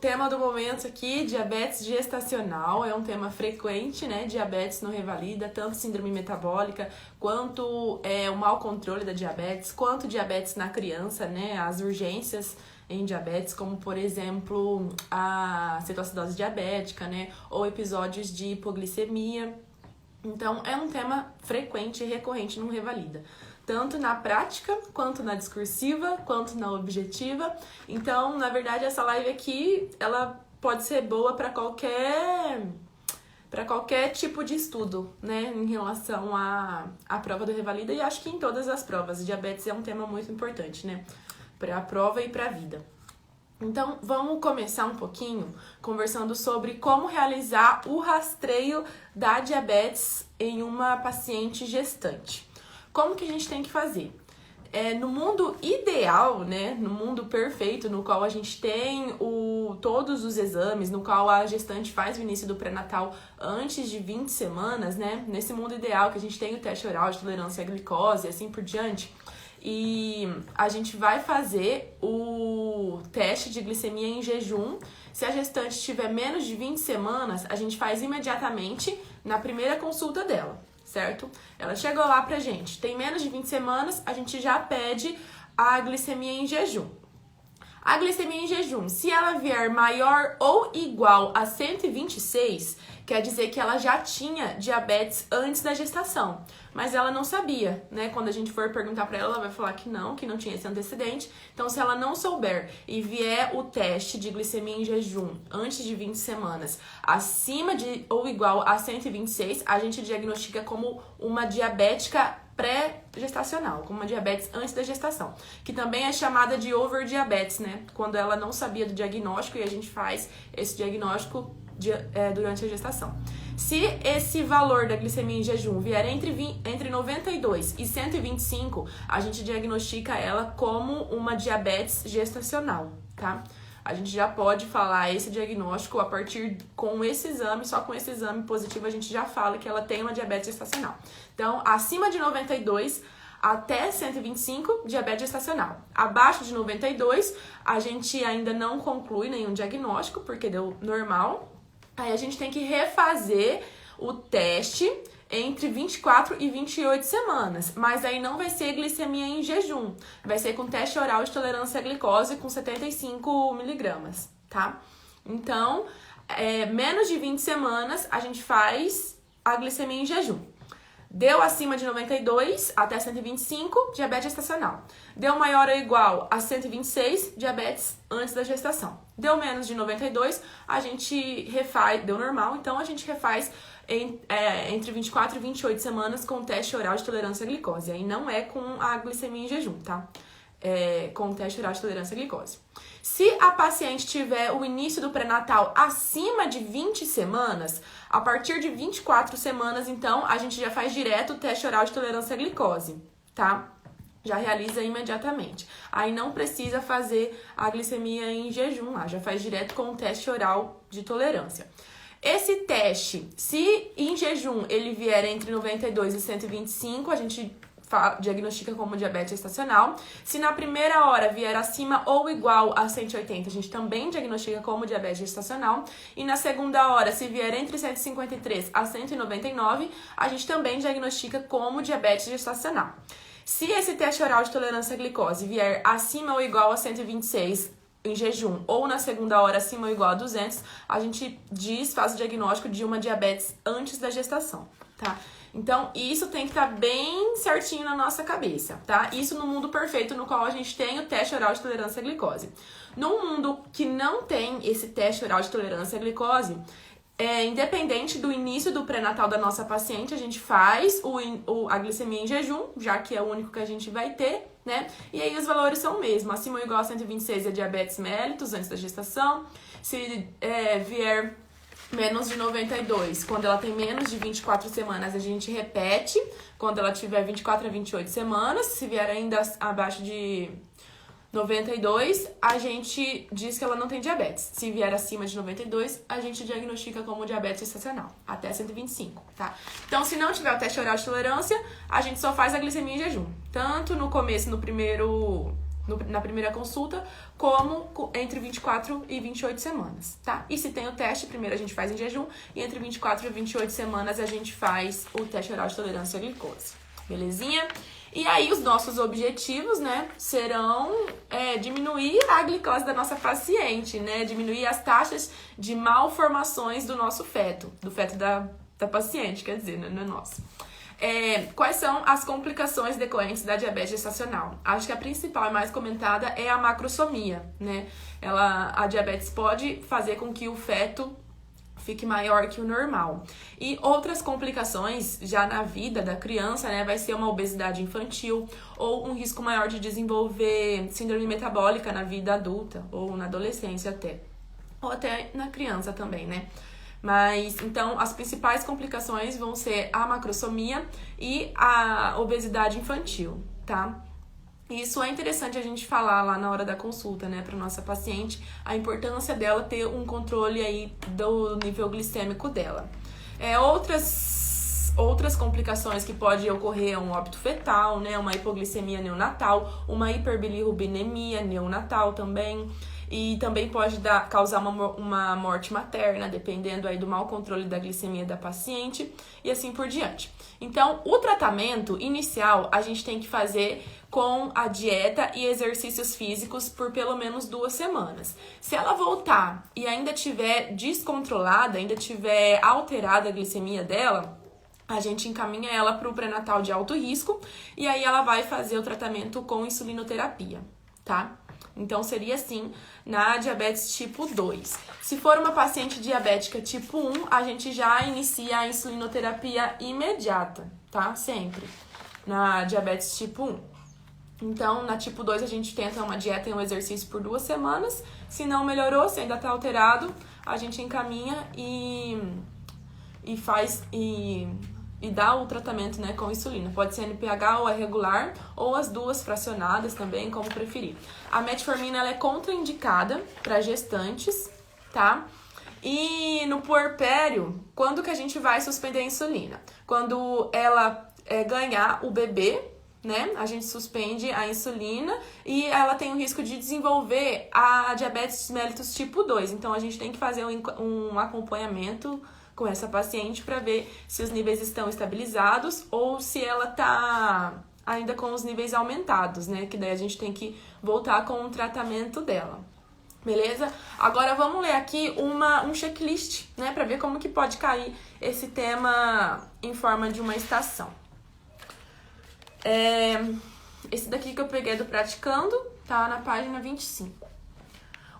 tema do momento aqui, diabetes gestacional, é um tema frequente, né? Diabetes não revalida, tanto síndrome metabólica, quanto o mau controle da diabetes, quanto diabetes na criança, né? As urgências em diabetes, como por exemplo a cetoacidose diabética, né? Ou episódios de hipoglicemia. Então, é um tema frequente e recorrente no Revalida, tanto na prática, quanto na discursiva, quanto na objetiva. Então, na verdade, essa live aqui, ela pode ser boa para qualquer tipo de estudo, né, em relação à prova do Revalida, e acho que em todas as provas. Diabetes é um tema muito importante, né, para a prova e para a vida. Então, vamos começar um pouquinho conversando sobre como realizar o rastreio da diabetes em uma paciente gestante. Como que a gente tem que fazer? No mundo ideal, né, no mundo perfeito, no qual a gente tem todos os exames, no qual a gestante faz o início do pré-natal antes de 20 semanas, né, nesse mundo ideal que a gente tem o teste oral de tolerância à glicose e assim por diante, e a gente vai fazer o teste de glicemia em jejum. Se a gestante tiver menos de 20 semanas, a gente faz imediatamente na primeira consulta dela, certo? Ela chegou lá pra gente, tem menos de 20 semanas, a gente já pede a glicemia em jejum. A glicemia em jejum, se ela vier maior ou igual a 126, quer dizer que ela já tinha diabetes antes da gestação, mas ela não sabia, né? Quando a gente for perguntar pra ela, ela vai falar que não tinha esse antecedente. Então, se ela não souber e vier o teste de glicemia em jejum antes de 20 semanas, acima de ou igual a 126, a gente diagnostica como uma diabética pré-gestacional, como uma diabetes antes da gestação, que também é chamada de overdiabetes, né? Quando ela não sabia do diagnóstico e a gente faz esse diagnóstico durante a gestação. Se esse valor da glicemia em jejum vier entre 92 e 125, a gente diagnostica ela como uma diabetes gestacional, tá? A gente já pode falar esse diagnóstico a partir com esse exame, só com esse exame positivo a gente já fala que ela tem uma diabetes gestacional. Então, acima de 92 até 125, diabetes gestacional. Abaixo de 92, a gente ainda não conclui nenhum diagnóstico, porque deu normal. Aí a gente tem que refazer o teste entre 24 e 28 semanas, mas aí não vai ser glicemia em jejum, vai ser com teste oral de tolerância à glicose com 75 miligramas, tá? Então, menos de 20 semanas a gente faz a glicemia em jejum. Deu acima de 92 até 125, diabetes gestacional. Deu maior ou igual a 126, diabetes antes da gestação. Deu menos de 92, a gente refaz, deu normal, então a gente refaz entre 24 e 28 semanas com o teste oral de tolerância à glicose. Aí não é com a glicemia em jejum, tá? Com o teste oral de tolerância à glicose. Se a paciente tiver o início do pré-natal acima de 20 semanas, a partir de 24 semanas, então, a gente já faz direto o teste oral de tolerância à glicose, tá? Já realiza imediatamente. Aí não precisa fazer a glicemia em jejum lá, já faz direto com o teste oral de tolerância. Esse teste, se em jejum ele vier entre 92 e 125, a gente diagnostica como diabetes gestacional. Se na primeira hora vier acima ou igual a 180, a gente também diagnostica como diabetes gestacional. E na segunda hora, se vier entre 153 a 199, a gente também diagnostica como diabetes gestacional. Se esse teste oral de tolerância à glicose vier acima ou igual a 126 em jejum, ou na segunda hora acima ou igual a 200, a gente faz o diagnóstico de uma diabetes antes da gestação, tá? Então, isso tem que estar bem certinho na nossa cabeça, tá? Isso no mundo perfeito, no qual a gente tem o teste oral de tolerância à glicose. Num mundo que não tem esse teste oral de tolerância à glicose, independente do início do pré-natal da nossa paciente, a gente faz a glicemia em jejum, já que é o único que a gente vai ter, né? E aí os valores são o mesmo. Acima ou igual a 126 é diabetes mellitus, antes da gestação. Se vier menos de 92, quando ela tem menos de 24 semanas, a gente repete. Quando ela tiver 24 a 28 semanas, se vier ainda abaixo de 92, a gente diz que ela não tem diabetes. Se vier acima de 92, a gente diagnostica como diabetes gestacional, até 125, tá? Então, se não tiver o teste oral de tolerância, a gente só faz a glicemia em jejum. Tanto no começo, no primeiro na primeira consulta, como entre 24 e 28 semanas, tá? E se tem o teste, primeiro a gente faz em jejum, e entre 24 e 28 semanas a gente faz o teste oral de tolerância à glicose, belezinha? E aí os nossos objetivos, né, serão diminuir a glicose da nossa paciente, né? Diminuir as taxas de malformações do nosso feto, do feto da paciente, quer dizer, né, não é nosso. Quais são as complicações decorrentes da diabetes gestacional? Acho que a principal e mais comentada é a macrosomia, né? A diabetes pode fazer com que o feto fique maior que o normal. E outras complicações já na vida da criança, né, vai ser uma obesidade infantil ou um risco maior de desenvolver síndrome metabólica na vida adulta ou na adolescência até. Ou até na criança também, né? Mas, então, as principais complicações vão ser a macrosomia e a obesidade infantil, tá? Isso é interessante a gente falar lá na hora da consulta, né, para nossa paciente, a importância dela ter um controle aí do nível glicêmico dela. Outras complicações que pode ocorrer é um óbito fetal, né, uma hipoglicemia neonatal, uma hiperbilirrubinemia neonatal também. E também pode causar uma morte materna, dependendo aí do mau controle da glicemia da paciente e assim por diante. Então, o tratamento inicial a gente tem que fazer com a dieta e exercícios físicos por pelo menos 2 semanas. Se ela voltar e ainda estiver descontrolada, ainda estiver alterada a glicemia dela, a gente encaminha ela para o pré-natal de alto risco e aí ela vai fazer o tratamento com insulinoterapia, tá? Então, seria assim na diabetes tipo 2. Se for uma paciente diabética tipo 1, a gente já inicia a insulinoterapia imediata, tá? Sempre. Na diabetes tipo 1. Então, na tipo 2, a gente tenta uma dieta e um exercício por 2 semanas. Se não melhorou, se ainda tá alterado, a gente encaminha e dá o tratamento, né, com insulina. Pode ser NPH ou regular, ou as duas fracionadas também, como preferir. A metformina, ela é contraindicada para gestantes, tá? E no puerpério, quando que a gente vai suspender a insulina? Quando ela ganhar o bebê, né? A gente suspende a insulina e ela tem o risco de desenvolver a diabetes mellitus tipo 2. Então, a gente tem que fazer um acompanhamento com essa paciente para ver se os níveis estão estabilizados ou se ela tá ainda com os níveis aumentados, né? Que daí a gente tem que voltar com o tratamento dela. Beleza? Agora vamos ler aqui um checklist, né? Para ver como que pode cair esse tema em forma de uma estação. Esse daqui que eu peguei do Praticando, tá na página 25.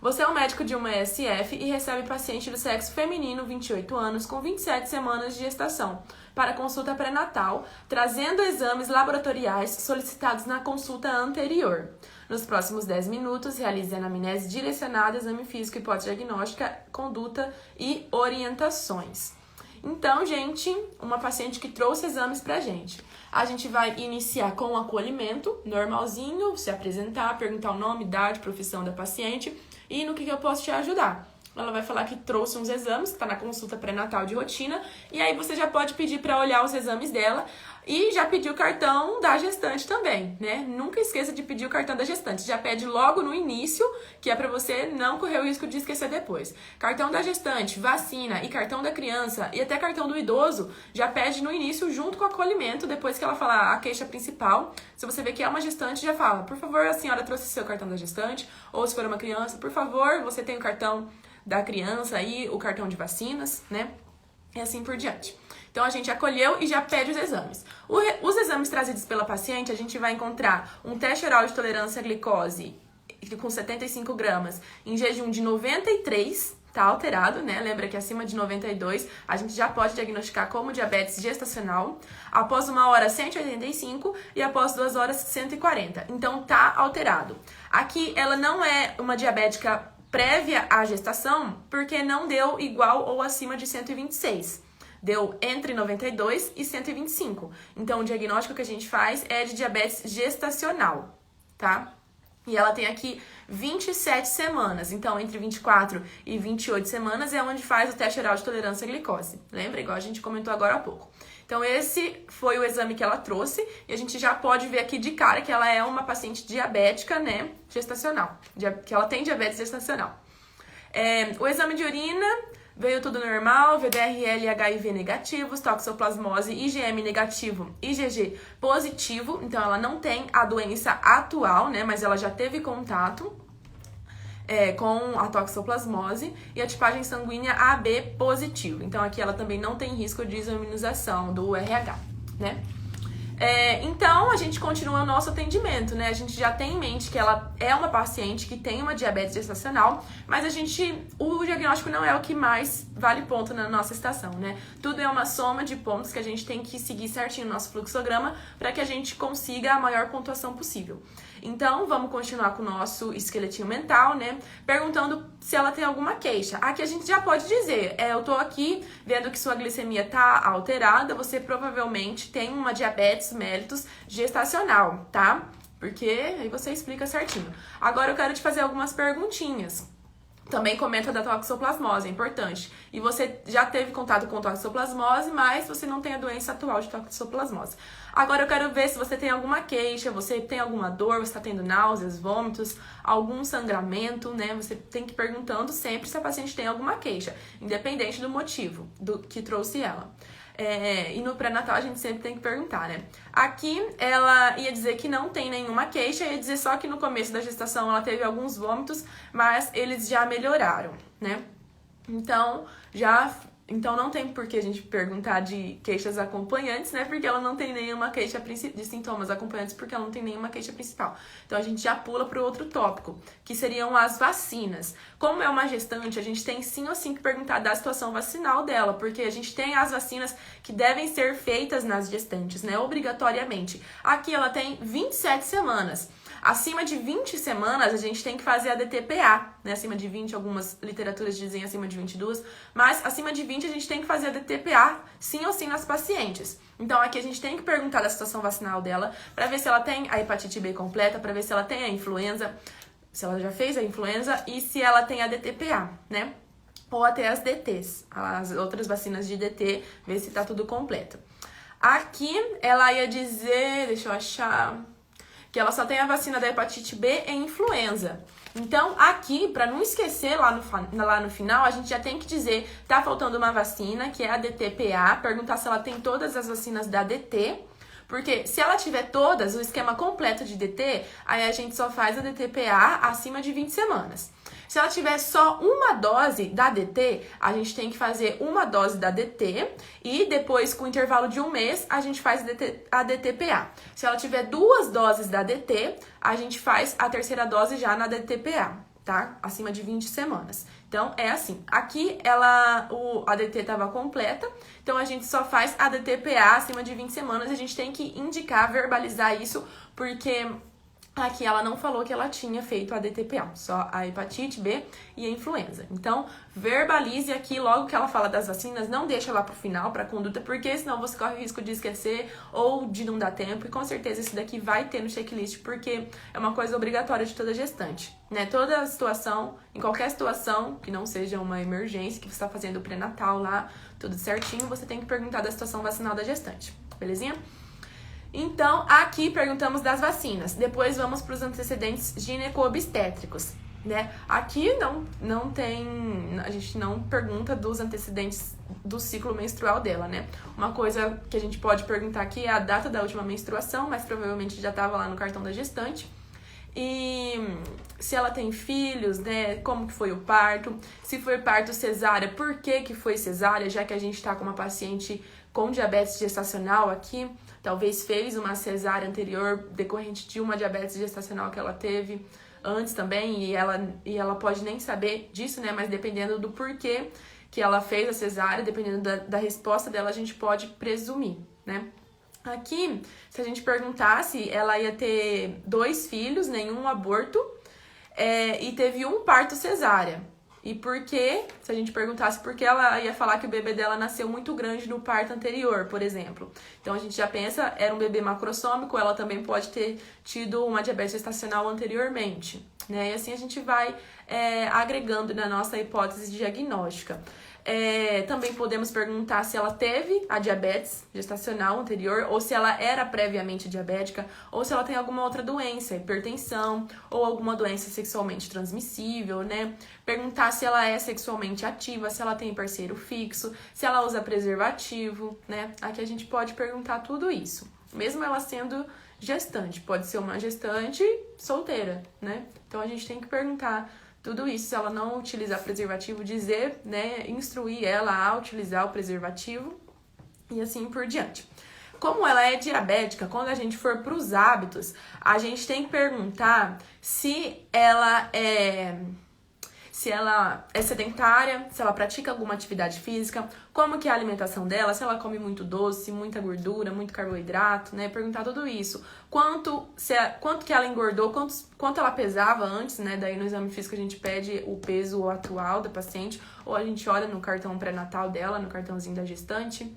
Você é um médico de uma ESF e recebe paciente do sexo feminino, 28 anos, com 27 semanas de gestação, para consulta pré-natal, trazendo exames laboratoriais solicitados na consulta anterior. Nos próximos 10 minutos, realize anamnese direcionada, exame físico, hipótese diagnóstica, conduta e orientações. Então, gente, uma paciente que trouxe exames pra gente. A gente vai iniciar com o acolhimento, normalzinho, se apresentar, perguntar o nome, idade, profissão da paciente e no que eu posso te ajudar. Ela vai falar que trouxe uns exames, que está na consulta pré-natal de rotina, e aí você já pode pedir para olhar os exames dela e já pedir o cartão da gestante também, né? Nunca esqueça de pedir o cartão da gestante. Já pede logo no início, que é para você não correr o risco de esquecer depois. Cartão da gestante, vacina e cartão da criança e até cartão do idoso, já pede no início junto com o acolhimento, depois que ela falar a queixa principal. Se você vê que é uma gestante, já fala, por favor, a senhora trouxe seu cartão da gestante, ou se for uma criança, por favor, você tem o cartão da criança e o cartão de vacinas, né? E assim por diante. Então, a gente acolheu e já pede os exames. Os exames trazidos pela paciente, a gente vai encontrar um teste oral de tolerância à glicose com 75 gramas em jejum de 93, tá alterado, né? Lembra que acima de 92 a gente já pode diagnosticar como diabetes gestacional. Após 1 hora, 185 e após 2 horas, 140. Então, tá alterado. Aqui, ela não é uma diabética prévia à gestação, porque não deu igual ou acima de 126. Deu entre 92 e 125. Então, o diagnóstico que a gente faz é de diabetes gestacional, tá? E ela tem aqui 27 semanas. Então, entre 24 e 28 semanas é onde faz o teste oral de tolerância à glicose. Lembra? Igual a gente comentou agora há pouco. Então, esse foi o exame que ela trouxe e a gente já pode ver aqui de cara que ela é uma paciente diabética, né, gestacional, que ela tem diabetes gestacional. O exame de urina veio tudo normal, VDRL e HIV negativos, toxoplasmose, IgM negativo, IgG positivo, então ela não tem a doença atual, né, mas ela já teve contato com a toxoplasmose e a tipagem sanguínea AB positivo. Então aqui ela também não tem risco de imunização do RH, né? Então, a gente continua o nosso atendimento, né? A gente já tem em mente que ela é uma paciente que tem uma diabetes gestacional, mas o diagnóstico não é o que mais vale ponto na nossa estação, né? Tudo é uma soma de pontos que a gente tem que seguir certinho no nosso fluxograma para que a gente consiga a maior pontuação possível. Então, vamos continuar com o nosso esqueletinho mental, né? Perguntando se ela tem alguma queixa. Aqui a gente já pode dizer, eu tô aqui vendo que sua glicemia tá alterada, você provavelmente tem uma diabetes mellitus gestacional, tá? Porque aí você explica certinho. Agora eu quero te fazer algumas perguntinhas. Também comenta da toxoplasmose, é importante. E você já teve contato com toxoplasmose, mas você não tem a doença atual de toxoplasmose. Agora eu quero ver se você tem alguma queixa, você tem alguma dor, você está tendo náuseas, vômitos, algum sangramento, né? Você tem que ir perguntando sempre se a paciente tem alguma queixa, independente do motivo que trouxe ela. E no pré-natal a gente sempre tem que perguntar, né? Aqui ela ia dizer que não tem nenhuma queixa, ia dizer só que no começo da gestação ela teve alguns vômitos, mas eles já melhoraram, né? Então não tem por que a gente perguntar de queixas acompanhantes, né? Porque ela não tem nenhuma queixa de sintomas acompanhantes, porque ela não tem nenhuma queixa principal. Então a gente já pula para o outro tópico, que seriam as vacinas. Como é uma gestante, a gente tem sim ou sim que perguntar da situação vacinal dela, porque a gente tem as vacinas que devem ser feitas nas gestantes, né? Obrigatoriamente. Aqui ela tem 27 semanas. Acima de 20 semanas, a gente tem que fazer a DTPA, né? Acima de 20, algumas literaturas dizem acima de 22, mas acima de 20 a gente tem que fazer a DTPA, sim ou sim, nas pacientes. Então, aqui a gente tem que perguntar da situação vacinal dela, para ver se ela tem a hepatite B completa, para ver se ela tem a influenza, se ela já fez a influenza e se ela tem a DTPA, né? Ou até as DTs, as outras vacinas de DT, ver se tá tudo completo. Aqui, ela ia dizer, deixa eu achar, que ela só tem a vacina da hepatite B e influenza. Então, aqui, para não esquecer lá no final, a gente já tem que dizer, tá faltando uma vacina, que é a DTPA, perguntar se ela tem todas as vacinas da DT, porque se ela tiver todas, o esquema completo de DT, aí a gente só faz a DTPA acima de 20 semanas. Se ela tiver só uma dose da DT, a gente tem que fazer uma dose da DT e depois, com intervalo de um mês, a gente faz a DTPA. Se ela tiver 2 doses da DT, a gente faz a terceira dose já na DTPA, tá? Acima de 20 semanas. Então, é assim. Aqui, a DT estava completa, então a gente só faz a DTPA acima de 20 semanas e a gente tem que indicar, verbalizar isso, porque aqui ela não falou que ela tinha feito a DTPA, só a hepatite B e a influenza. Então, verbalize aqui logo que ela fala das vacinas, não deixa lá pro final, pra conduta, porque senão você corre o risco de esquecer ou de não dar tempo. E com certeza isso daqui vai ter no checklist, porque é uma coisa obrigatória de toda gestante, né? Toda situação, em qualquer situação, que não seja uma emergência, que você tá fazendo o pré-natal lá, tudo certinho, você tem que perguntar da situação vacinal da gestante, belezinha? Então, aqui perguntamos das vacinas. Depois vamos para os antecedentes gineco-obstétricos, né? Aqui não tem, a gente não pergunta dos antecedentes do ciclo menstrual dela, né? Uma coisa que a gente pode perguntar aqui é a data da última menstruação, mas provavelmente já estava lá no cartão da gestante. E se ela tem filhos, né? Como que foi o parto? Se foi parto cesárea, por que foi cesárea? Já que a gente está com uma paciente com diabetes gestacional aqui, talvez fez uma cesárea anterior decorrente de uma diabetes gestacional que ela teve antes também, e ela pode nem saber disso, né? Mas dependendo do porquê que ela fez a cesárea, dependendo da resposta dela, a gente pode presumir, né? Aqui, se a gente perguntasse, ela ia ter 2 filhos, nenhum aborto, e teve um parto cesárea. E por quê? Se a gente perguntasse por que, ela ia falar que o bebê dela nasceu muito grande no parto anterior, por exemplo. Então a gente já pensa, era um bebê macrossômico, ela também pode ter tido uma diabetes gestacional anteriormente, né? E assim a gente vai agregando na nossa hipótese diagnóstica. Também podemos perguntar se ela teve a diabetes gestacional anterior, ou se ela era previamente diabética, ou se ela tem alguma outra doença, hipertensão, ou alguma doença sexualmente transmissível, né? Perguntar se ela é sexualmente ativa, se ela tem parceiro fixo, se ela usa preservativo, né? Aqui a gente pode perguntar tudo isso, mesmo ela sendo gestante. Pode ser uma gestante solteira, né? Então a gente tem que perguntar tudo isso. Se ela não utilizar preservativo, dizer, né, instruir ela a utilizar o preservativo e assim por diante. Como ela é diabética, quando a gente for para os hábitos, a gente tem que perguntar se ela é sedentária, se ela pratica alguma atividade física, como que é a alimentação dela, se ela come muito doce, muita gordura, muito carboidrato, né? Perguntar tudo isso. Quanto que ela engordou, quanto ela pesava antes, né? Daí no exame físico a gente pede o peso atual da paciente, ou a gente olha no cartão pré-natal dela, no cartãozinho da gestante.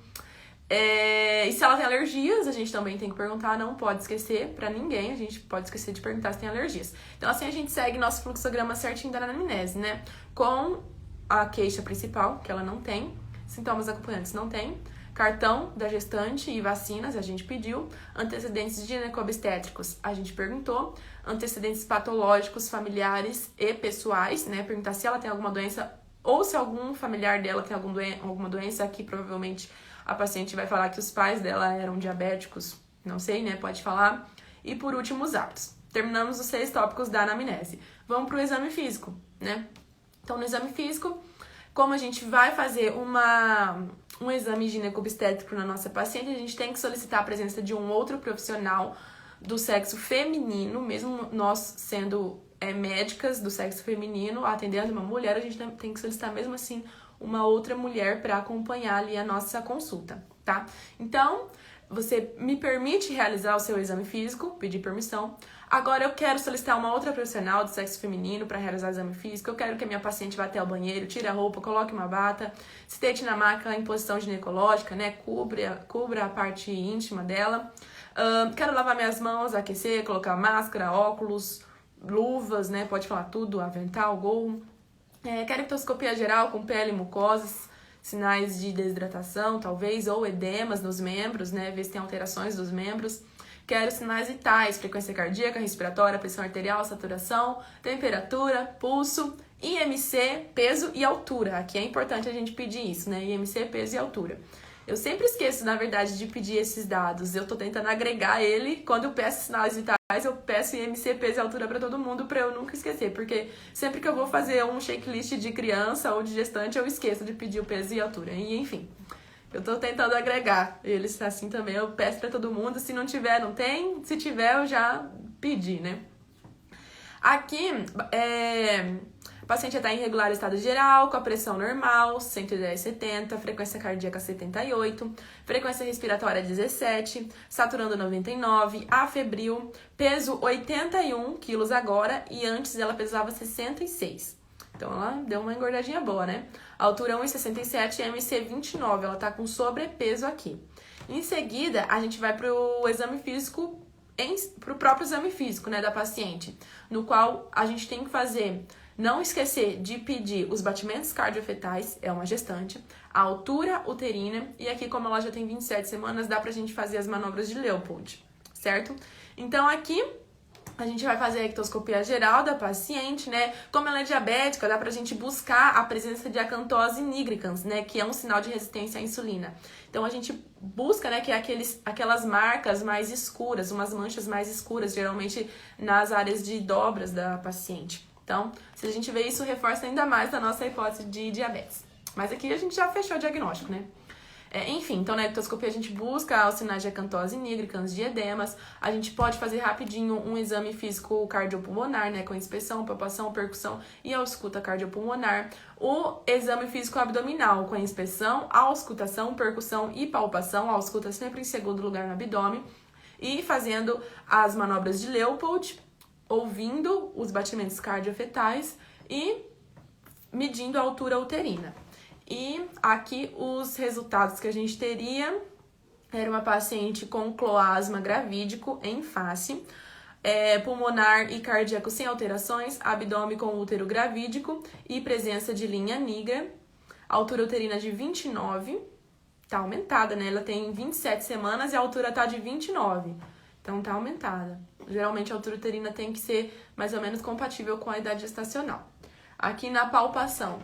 E se ela tem alergias, a gente também tem que perguntar, não pode esquecer pra ninguém, a gente pode esquecer de perguntar se tem alergias. Então assim a gente segue nosso fluxograma certinho da anamnese, né? Com a queixa principal, que ela não tem, sintomas acompanhantes não tem, cartão da gestante e vacinas, a gente pediu, antecedentes ginecobstétricos, a gente perguntou, antecedentes patológicos, familiares e pessoais, né? Perguntar se ela tem alguma doença ou se algum familiar dela tem alguma doença, aqui provavelmente a paciente vai falar que os pais dela eram diabéticos, não sei, né? Pode falar. E por último, os hábitos. Terminamos os 6 tópicos da anamnese. Vamos para o exame físico, né? Então, no exame físico, como a gente vai fazer um exame ginecobstétrico na nossa paciente, a gente tem que solicitar a presença de um outro profissional do sexo feminino, mesmo nós sendo médicas do sexo feminino, atendendo uma mulher, a gente tem que solicitar mesmo assim uma outra mulher para acompanhar ali a nossa consulta, tá? Então, você me permite realizar o seu exame físico, pedir permissão. Agora eu quero solicitar uma outra profissional do sexo feminino para realizar o exame físico. Eu quero que a minha paciente vá até o banheiro, tire a roupa, coloque uma bata, se deite na maca em posição ginecológica, né? Cubra a parte íntima dela. Quero lavar minhas mãos, aquecer, colocar máscara, óculos, luvas, né? Pode falar tudo, avental, gorro. Quero ectoscopia geral com pele e mucosas, sinais de desidratação, talvez, ou edemas nos membros, né? Ver se tem alterações dos membros. Quero sinais vitais, frequência cardíaca, respiratória, pressão arterial, saturação, temperatura, pulso, IMC, peso e altura. Aqui é importante a gente pedir isso, né? IMC, peso e altura. Eu sempre esqueço, na verdade, de pedir esses dados. Eu tô tentando agregar ele. Quando eu peço sinais vitais, eu peço IMC, peso e altura para todo mundo para eu nunca esquecer. Porque sempre que eu vou fazer um checklist de criança ou de gestante, eu esqueço de pedir o peso e a altura. E, enfim, eu tô tentando agregar eles assim também. Eu peço para todo mundo. Se não tiver, não tem. Se tiver, eu já pedi, né? Aqui, o paciente está em regular estado geral, com a pressão normal, 110/70, frequência cardíaca 78, frequência respiratória 17, saturando 99, afebril, peso 81 quilos agora e antes ela pesava 66. Então ela deu uma engordadinha boa, né? Altura 1,67 e MC 29, ela tá com sobrepeso aqui. Em seguida, a gente vai pro exame físico, pro próprio exame físico, né, da paciente, no qual a gente tem que fazer. Não esquecer de pedir os batimentos cardiofetais, é uma gestante, a altura uterina, e aqui, como ela já tem 27 semanas, dá pra gente fazer as manobras de Leopold, certo? Então, aqui, a gente vai fazer a ectoscopia geral da paciente, né? Como ela é diabética, dá pra gente buscar a presença de acantose nigricans, né? Que é um sinal de resistência à insulina. Então, a gente busca, né? Que é aquelas marcas mais escuras, umas manchas mais escuras, geralmente nas áreas de dobras da paciente. Então, se a gente vê isso, reforça ainda mais a nossa hipótese de diabetes. Mas aqui a gente já fechou o diagnóstico, né? Enfim, então na ectoscopia a gente busca os sinais de acantose nigricans, de edemas. A gente pode fazer rapidinho um exame físico cardiopulmonar, né? Com inspeção, palpação, percussão e ausculta cardiopulmonar. O exame físico abdominal com inspeção, auscultação, percussão e palpação. A ausculta sempre em segundo lugar no abdômen. E fazendo as manobras de Leopold, ouvindo os batimentos cardiofetais e medindo a altura uterina. E aqui os resultados que a gente teria era uma paciente com cloasma gravídico em face, pulmonar e cardíaco sem alterações, abdômen com útero gravídico e presença de linha negra, altura uterina de 29, tá aumentada, né? Ela tem 27 semanas e a altura tá de 29, então tá aumentada. Geralmente a altura uterina tem que ser mais ou menos compatível com a idade gestacional. Aqui na palpação,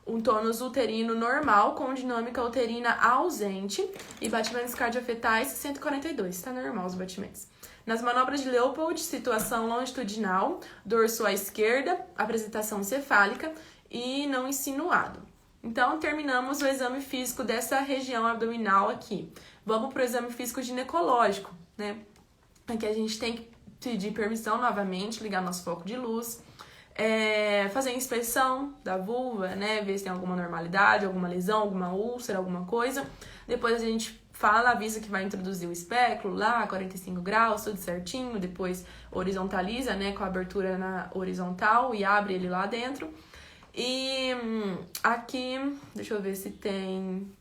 um tônus uterino normal com dinâmica uterina ausente e batimentos cardiofetais 142, tá normal os batimentos. Nas manobras de Leopold, situação longitudinal, dorso à esquerda, apresentação cefálica e não insinuado. Então, terminamos o exame físico dessa região abdominal aqui. Vamos para o exame físico ginecológico, né? Aqui a gente tem que pedir permissão novamente, ligar nosso foco de luz, fazer a inspeção da vulva, né? Ver se tem alguma normalidade, alguma lesão, alguma úlcera, alguma coisa. Depois a gente avisa que vai introduzir o espéculo lá, 45 graus, tudo certinho. Depois horizontaliza, né? Com a abertura na horizontal e abre ele lá dentro. E aqui, deixa eu ver se tem...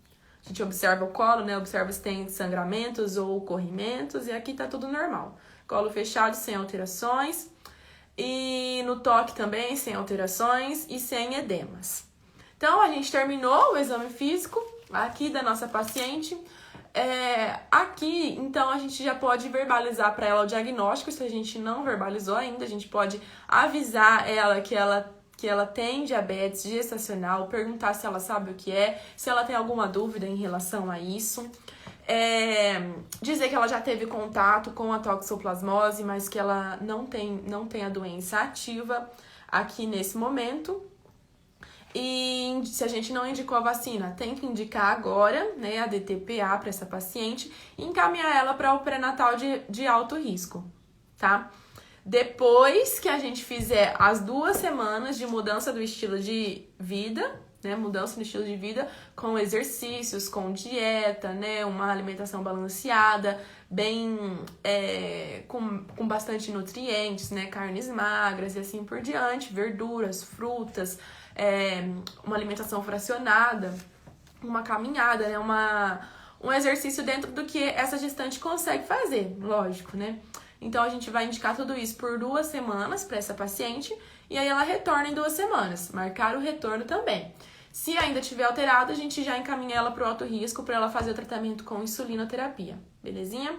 A gente observa o colo, né? Observa se tem sangramentos ou corrimentos. E aqui tá tudo normal. Colo fechado, sem alterações. E no toque também, sem alterações e sem edemas. Então, a gente terminou o exame físico aqui da nossa paciente. Aqui, então, a gente já pode verbalizar para ela o diagnóstico. Se a gente não verbalizou ainda, a gente pode avisar ela que ela tem diabetes gestacional, perguntar se ela sabe o que é, se ela tem alguma dúvida em relação a isso. Dizer que ela já teve contato com a toxoplasmose, mas que ela não tem a doença ativa aqui nesse momento. E se a gente não indicou a vacina, tem que indicar agora, né, a DTPA para essa paciente e encaminhar ela para o pré-natal de alto risco, tá? Depois que a gente fizer as 2 semanas de mudança do estilo de vida, né, mudança no estilo de vida com exercícios, com dieta, né, uma alimentação balanceada, bem com bastante nutrientes, né, carnes magras e assim por diante, verduras, frutas, uma alimentação fracionada, uma caminhada, né, um exercício dentro do que essa gestante consegue fazer, lógico, né? Então, a gente vai indicar tudo isso por 2 semanas para essa paciente e aí ela retorna em 2 semanas. Marcar o retorno também. Se ainda tiver alterado, a gente já encaminha ela para o alto risco para ela fazer o tratamento com insulinoterapia. Belezinha?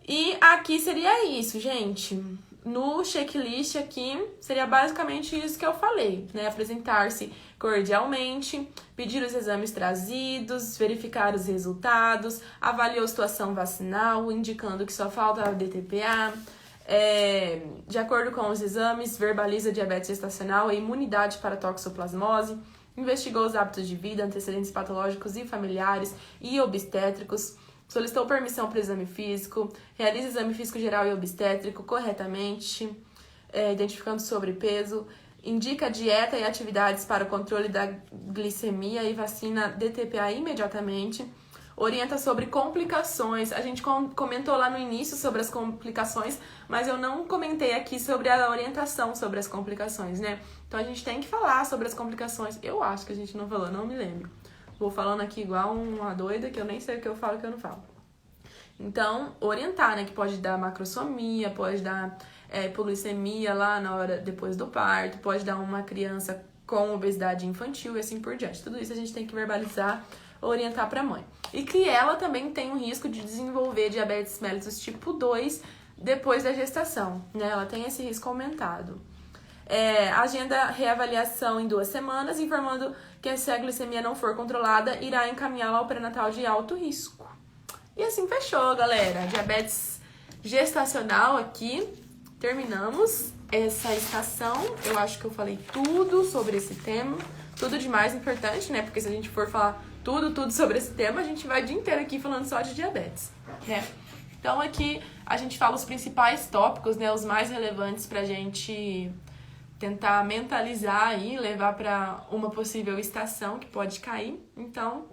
E aqui seria isso, gente. No checklist aqui, seria basicamente isso que eu falei, né? Apresentar-se cordialmente, pedir os exames trazidos, verificar os resultados, avaliar a situação vacinal, indicando que só falta a DTPA, de acordo com os exames, verbaliza diabetes gestacional e imunidade para toxoplasmose, investigou os hábitos de vida, antecedentes patológicos e familiares e obstétricos, solicitou permissão para o exame físico, realiza exame físico geral e obstétrico corretamente, identificando sobrepeso, indica dieta e atividades para o controle da glicemia e vacina DTPA imediatamente, orienta sobre complicações. A gente comentou lá no início sobre as complicações, mas eu não comentei aqui sobre a orientação sobre as complicações, né? Então a gente tem que falar sobre as complicações. Eu acho que a gente não falou, não me lembro. Vou falando aqui igual uma doida, que eu nem sei o que eu falo e o que eu não falo. Então, orientar, né? Que pode dar macrosomia, pode dar polissemia lá na hora, depois do parto, pode dar uma criança com obesidade infantil e assim por diante. Tudo isso a gente tem que verbalizar, orientar para a mãe. E que ela também tem um risco de desenvolver diabetes mellitus tipo 2 depois da gestação, né? Ela tem esse risco aumentado. Agenda reavaliação em 2 semanas, informando que se a glicemia não for controlada, irá encaminhá-la ao pré-natal de alto risco. E assim fechou, galera. Diabetes gestacional aqui. Terminamos essa estação. Eu acho que eu falei tudo sobre esse tema. Tudo de mais importante, né? Porque se a gente for falar tudo sobre esse tema, a gente vai o dia inteiro aqui falando só de diabetes, né? Então aqui a gente fala os principais tópicos, né? Os mais relevantes pra gente tentar mentalizar aí, levar para uma possível estação que pode cair. Então,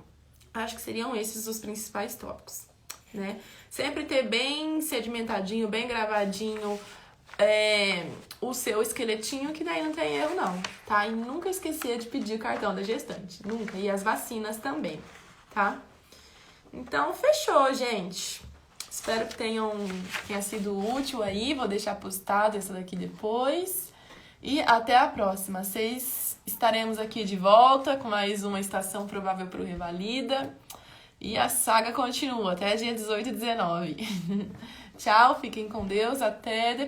acho que seriam esses os principais tópicos, né? Sempre ter bem sedimentadinho, bem gravadinho o seu esqueletinho, que daí não tem erro não, tá? E nunca esquecer de pedir o cartão da gestante, nunca. E as vacinas também, tá? Então, fechou, gente. Espero que tenha sido útil aí. Vou deixar postado essa daqui depois. E até a próxima. Estaremos aqui de volta com mais uma estação provável para o Revalida. E a saga continua até dia 18 e 19. Tchau, fiquem com Deus. Até depois.